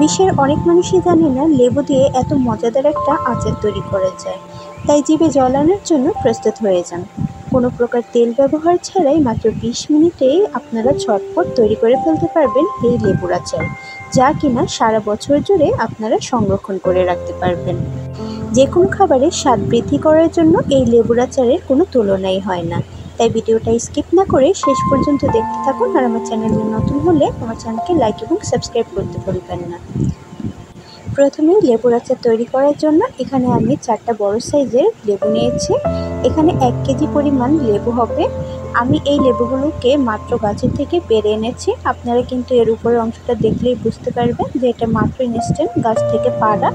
বিশ্বের অনেক মানুষই জানে না লেবু দিয়ে এত মজাদার একটা আচার তৈরি করা যায়, তাই জিভে জল আনার জন্য প্রস্তুত হয়ে যান। কোনো প্রকার তেল ব্যবহার ছাড়াই মাত্র 20 মিনিটেই আপনারা ঝটপট তৈরি করে ফেলতে পারবেন এই লেবুর আচার, যা কিনা সারা বছর জুড়ে আপনারা সংরক্ষণ করে রাখতে পারবেন। যে কোনো খাবারের স্বাদ বৃদ্ধি করার জন্য এই লেবুর আচারের কোনো তুলনাই হয় না। তাই ভিডিওটা স্কিপ না করে শেষ পর্যন্ত দেখতে থাকুন। আর আমার চ্যানেলে নতুন হলে আমার চ্যানেলকে লাইক এবং সাবস্ক্রাইব করতে ভুলবেন না। প্রথমেই লেবুর আচার তৈরি করার জন্য এখানে আমি 4টা বড় সাইজের লেবু নিয়েছি। এখানে 1 কেজি পরিমাণ লেবু হবে। আমি এই লেবুগুলোকে মাত্র গাছের থেকে পেড়ে এনেছি। আপনারা কিন্তু এর উপরের অংশটা দেখলেই বুঝতে পারবেন যে এটা মাত্র ইনস্ট্যান্ট গাছ থেকে পাড়া।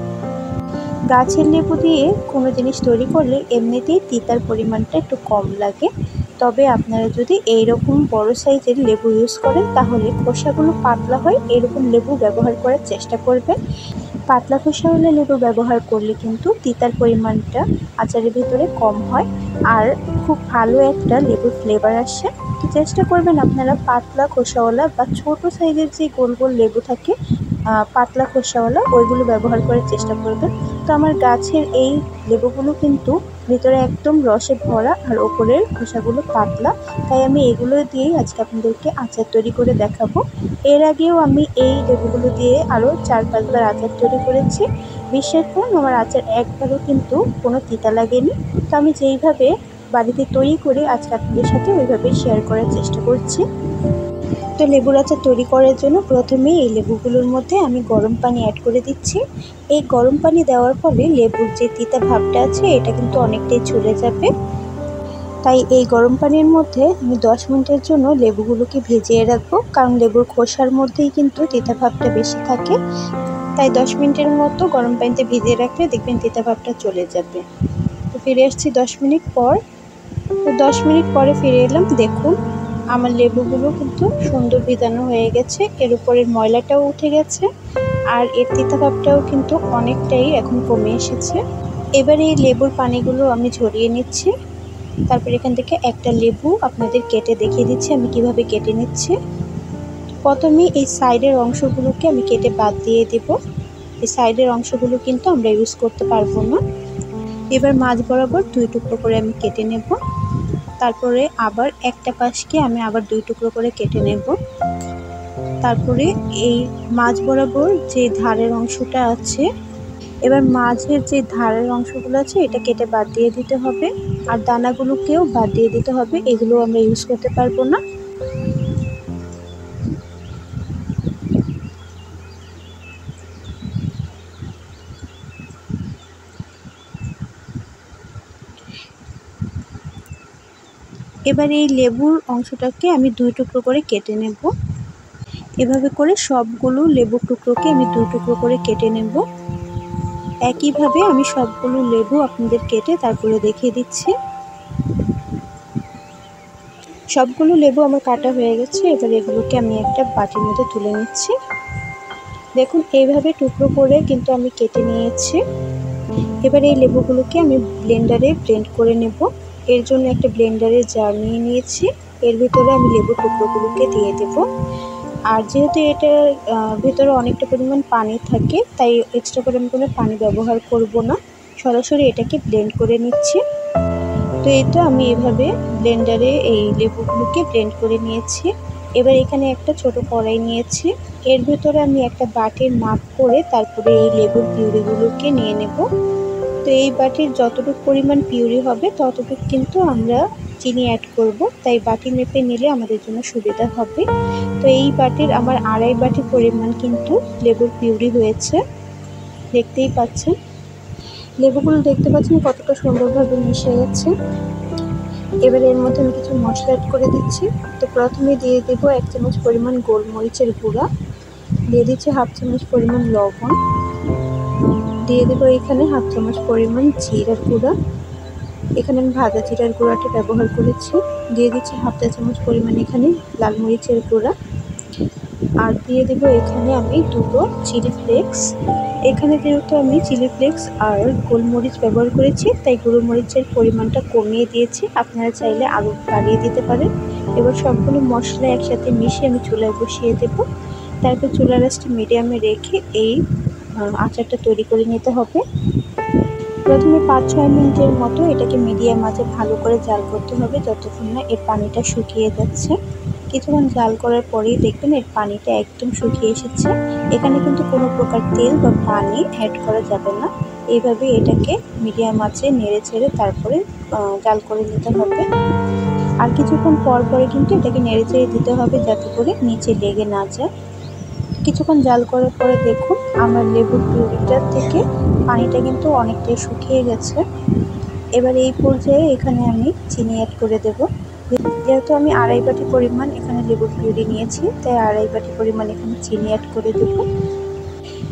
গাছের লেবু দিয়ে কোনো জিনিস তৈরি করলে এমনিতেই তিতার পরিমাণটা একটু কম লাগে, তবে আপনারা যদি এইরকম বড় সাইজের লেবু ইউজ করেন তাহলে খোসাগুলো পাতলা হয় এরকম লেবু ব্যবহার করার চেষ্টা করবেন। পাতলা খোসাওয়ালা লেবু ব্যবহার করলে কিন্তু তিতার পরিমাণটা আচারের ভিতরে কম হয় আর খুব ভালো একটা লেবুর ফ্লেভার আসে। তো চেষ্টা করবেন আপনারা পাতলা খোসাওয়ালা বা ছোট সাইজের যে গোল গোল লেবু থাকে পাতলা খোসাওয়ালা ওইগুলো ব্যবহার করার চেষ্টা করবেন। তো আমার গাছের এই লেবুগুলো কিন্তু ভিতরে একদম রসে ভরা আর ওপরের খোসাগুলো পাতলা, তাই আমি এগুলো দিয়েই আজকে আপনাদেরকে আচার তৈরি করে দেখাবো। এর আগেও আমি এই লেবুগুলো দিয়ে আরও 4-5 বার আচার তৈরি করেছি। বিশ্বাস করুন আমার আচার একবারও কিন্তু কোনো তিতা লাগেনি। তো আমি যেইভাবে বাড়িতে তৈরি করে আজকে আপনাদের সাথে ওইভাবে শেয়ার করার চেষ্টা করছি। তো লেবুর আচার তৈরি করার জন্য প্রথমেই এই লেবুগুলোর মধ্যে আমি গরম পানি অ্যাড করে দিচ্ছি। এই গরম পানি দেওয়ার ফলে লেবুর যে তিতা ভাবটা আছে এটা কিন্তু অনেকটাই চলে যাবে। তাই এই গরম পানির মধ্যে আমি 10 মিনিটের জন্য লেবুগুলোকে ভিজিয়ে রাখবো, কারণ লেবুর খোসার মধ্যেই কিন্তু তিতা ভাবটা বেশি থাকে। তাই 10 মিনিটের মতো গরম পানিতে ভিজিয়ে রাখলে দেখবেন তিতা ভাবটা চলে যাবে। তো ফিরে আসছি 10 মিনিট পর। তো 10 মিনিট পরে ফিরে এলাম। দেখুন আমার লেবুগুলো কিন্তু সুন্দর ভিজানো হয়ে গেছে, এর উপরের ময়লাটাও উঠে গেছে আর এর তিতা ভাবটাও কিন্তু অনেকটাই এখন কমে এসেছে। এবার এই লেবুর পানিগুলো আমি ঝরিয়ে নিচ্ছি। তারপর এখান থেকে একটা লেবু আপনাদের কেটে দেখিয়ে দিচ্ছি আমি কিভাবে কেটে নিচ্ছি। প্রথমে এই সাইডের অংশগুলোকে আমি কেটে বাদ দিয়ে দেব। এই সাইডের অংশগুলো কিন্তু আমরা ইউজ করতে পারবো না। এবার মাঝ বরাবর 2 টুকরো করে আমি কেটে নেব। তারপরে আবার একটা পাশকে আমি আবার 2 টুকরো করে কেটে নেব। তারপরে এই মাঝ বরাবর যে ধারের অংশটা আছে, এবার মাঝের যে ধারের অংশগুলো আছে এটা কেটে বাদ দিয়ে দিতে হবে আর দানাগুলোকেও বাদ দিয়ে দিতে হবে, এগুলো আমরা ইউজ করতে পারবো না। এবার এই লেবুর অংশটাকে আমি 2 টুকরো করে কেটে নেব। এভাবে করে সবগুলো লেবুর টুকরোকে আমি 2 টুকরো করে কেটে নেব। একইভাবে আমি সবগুলো লেবু আপনাদের কেটে তারপরে দেখিয়ে দিচ্ছি। সবগুলো লেবু আমার কাটা হয়ে গেছে। এবার এগুলোকে আমি একটা বাটির মধ্যে তুলে নিচ্ছি। দেখুন এইভাবে টুকরো করে কিন্তু আমি কেটে নিয়েছি। এবার এই লেবুগুলোকে আমি ব্লেন্ডারে ব্লেন্ড করে নেব। এর জন্য একটা ব্লেন্ডারের জার নিয়ে নিয়েছি। এর ভিতরে আমি লেবুর টুকরোগুলোকে দিয়ে দেব। আর যেহেতু এটার ভিতরে অনেকটা পরিমাণ পানি থাকে তাই এক্সট্রা করে আমি কোনো পানি ব্যবহার করব না, সরাসরি এটাকে ব্লেন্ড করে নিচ্ছি। তো এই তো আমি এভাবে ব্লেন্ডারে এই লেবুগুলোকে ব্লেন্ড করে নিয়েছি। এবার এখানে একটা ছোট কড়াই নিয়েছি, এর ভিতরে আমি একটা বাটির মাপ করে তারপরে এই লেবুর পিউরিগুলোকে নিয়ে নেব। তো এই বাটির যতটুকু পরিমাণ পিউরি হবে ততটুকু কিন্তু আমরা চিনি অ্যাড করব, তাই বাটি মেপে নিলে আমাদের জন্য সুবিধা হবে। তো এই বাটির আমার 2.5 বাটি পরিমাণ কিন্তু লেবুর পিউরি হয়েছে, দেখতেই পাচ্ছেন। লেবুগুলো দেখতে পাচ্ছেন কতটা সুন্দরভাবে মিশে গেছে। এবার এর মধ্যে আমি কিছু মশলা অ্যাড করে দিচ্ছি। তো প্রথমে দিয়ে দেবো 1 চামচ পরিমাণ গোলমরিচের গুঁড়া, দিয়ে দিচ্ছি 1/2 চামচ পরিমাণ লবণ, দিয়ে দেবো এখানে 1/2 চামচ পরিমাণ জিরার গুঁড়া, এখানে আমি ভাজা জিরার গুঁড়াটা ব্যবহার করেছি। দিয়ে দিচ্ছি 1/2 চা চামচ পরিমাণ এখানে লাল মরিচের গুঁড়া, আর দিয়ে দেবো এখানে আমি 2টো চিলি ফ্লেক্স। এখানে যেহেতু আমি চিলি ফ্লেক্স আর গোলমরিচ ব্যবহার করেছি তাই গোলমরিচের পরিমাণটা কমিয়ে দিয়েছি, আপনারা চাইলে আরও বাড়িয়ে দিতে পারেন। এবার সবগুলো মশলা একসাথে মিশিয়ে আমি চুলায় বসিয়ে দেব। তারপর চুলার আঁচটা মিডিয়ামে রেখে এই আচারটা তৈরি করে নিতে হবে। প্রথমে 5-6 মিনিটের মতো এটাকে মিডিয়াম আঁচে ভালো করে জাল করতে হবে যতক্ষণ না এর পানিটা শুকিয়ে যাচ্ছে। কিছুক্ষণ জাল করার পরেই দেখবেন এর পানিটা একদম শুকিয়ে এসেছে। এখানে কিন্তু কোনো প্রকার তেল বা পানি অ্যাড করা যাবে না। এইভাবে এটাকে মিডিয়াম আঁচে নেড়ে ছেড়ে তারপরে জাল করে নিতে হবে। আর কিছুক্ষণ পরে কিন্তু এটাকে নেড়ে চেড়ে দিতে হবে যাতে করে নিচে লেগে না যায়। কিছুক্ষণ জাল করার পরে দেখুন আমার লেবুর পিউরিটার থেকে পানিটা কিন্তু অনেকটাই শুকিয়ে গেছে। এবার এই পর্যায়ে এখানে আমি চিনি অ্যাড করে দেব। যেহেতু আমি 2.5 বাটি পরিমাণ এখানে লেবুর পিউরি নিয়েছি, তাই 2.5 বাটি পরিমাণ এখানে চিনি অ্যাড করে দেব।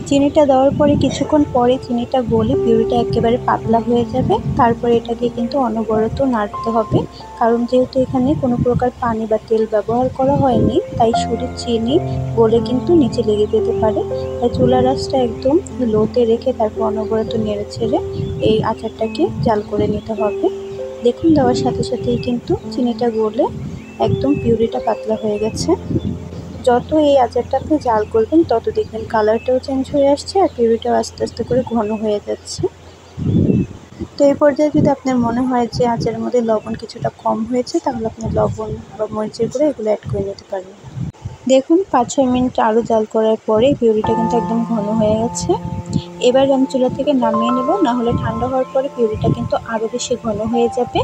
চিনিটা দেওয়ার পরে কিছুক্ষণ পরে চিনিটা গলে পিউরিটা একেবারে পাতলা হয়ে যাবে। তারপরে এটাকে কিন্তু অনবরত নাড়তে হবে, কারণ যেহেতু এখানে কোনো প্রকার পানি বা তেল ব্যবহার করা হয়নি, তাই শুধু চিনি গলে কিন্তু নিচে লেগে যেতে পারে। তাই চুলার আঁচটা একদম লোতে রেখে তারপর অনবরত নেড়ে ছেড়ে এই আচারটাকে জাল করে নিতে হবে। দেখুন দেওয়ার সাথে সাথেই কিন্তু চিনিটা গলে একদম পিউরিটা পাতলা হয়ে গেছে। যত এই আচারটা আপনি জাল করবেন তত দেখবেন কালারটাও চেঞ্জ হয়ে আসছে আর পিউরিটাও আস্তে আস্তে করে ঘন হয়ে যাচ্ছে। তো এই পর্যায়ে যদি আপনার মনে হয় যে আচারের মধ্যে লবণ কিছুটা কম হয়েছে, তাহলে আপনি লবণ বা মরিচের গুঁড়ো এগুলো অ্যাড করে নিতে পারেন। দেখুন 5-6 মিনিট আরও জাল করার পরে পিউরিটা কিন্তু একদম ঘন হয়ে গেছে। এবার আমি চুলা থেকে নামিয়ে নেব, নাহলে ঠান্ডা হওয়ার পরে পিউরিটা কিন্তু আরও বেশি ঘন হয়ে যাবে।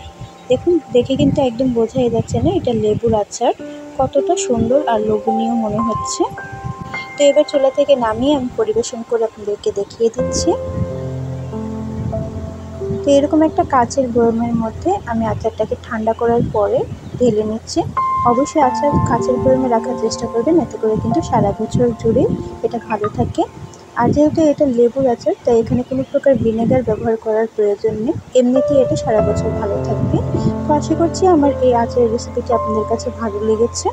দেখুন দেখে কিন্তু একদম বোঝাই যাচ্ছে না এটা লেবুর আচার কতটা সুন্দর আর লোভনীয় মনে হচ্ছে। তো এবার চুলা থেকে নামিয়ে আমি পরিবেশন করে আপনাদেরকে দেখিয়ে দিচ্ছি। তো এরকম একটা কাচের বয়মের মধ্যে আমি আচারটাকে ঠান্ডা করার পরে ঢেলে নিচ্ছি। অবশ্যই আচার কাচের বয়মে রাখার চেষ্টা করবেন, এতে করে কিন্তু সারা বছর জুড়ে এটা ভালো থাকে। আর যেহেতু এটা লেবুর আচার, তাই এখানে কোনো প্রকার ভিনেগার ব্যবহার করার প্রয়োজন নেই, এমনিতেই এটা সারা বছর ভালো থাকবে। তো আশা করছি আমার এই আচারের রেসিপিটি আপনাদের কাছে ভালো লেগেছে।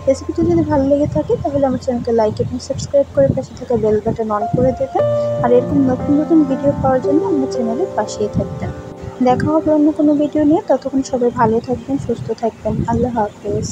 রেসিপিটি যদি ভালো লেগে থাকে তাহলে আমার চ্যানেলকে লাইক এবং সাবস্ক্রাইব করে পাশে থাকা বেল বাটন অন করে দেবেন। আর এরকম নতুন নতুন ভিডিও পাওয়ার জন্য আমার চ্যানেলের পাশেই থাকবেন। দেখা হবে অন্য কোনো ভিডিও নিয়ে। ততক্ষণ সবাই ভালো থাকবেন, সুস্থ থাকবেন। আল্লাহ হাফেজ।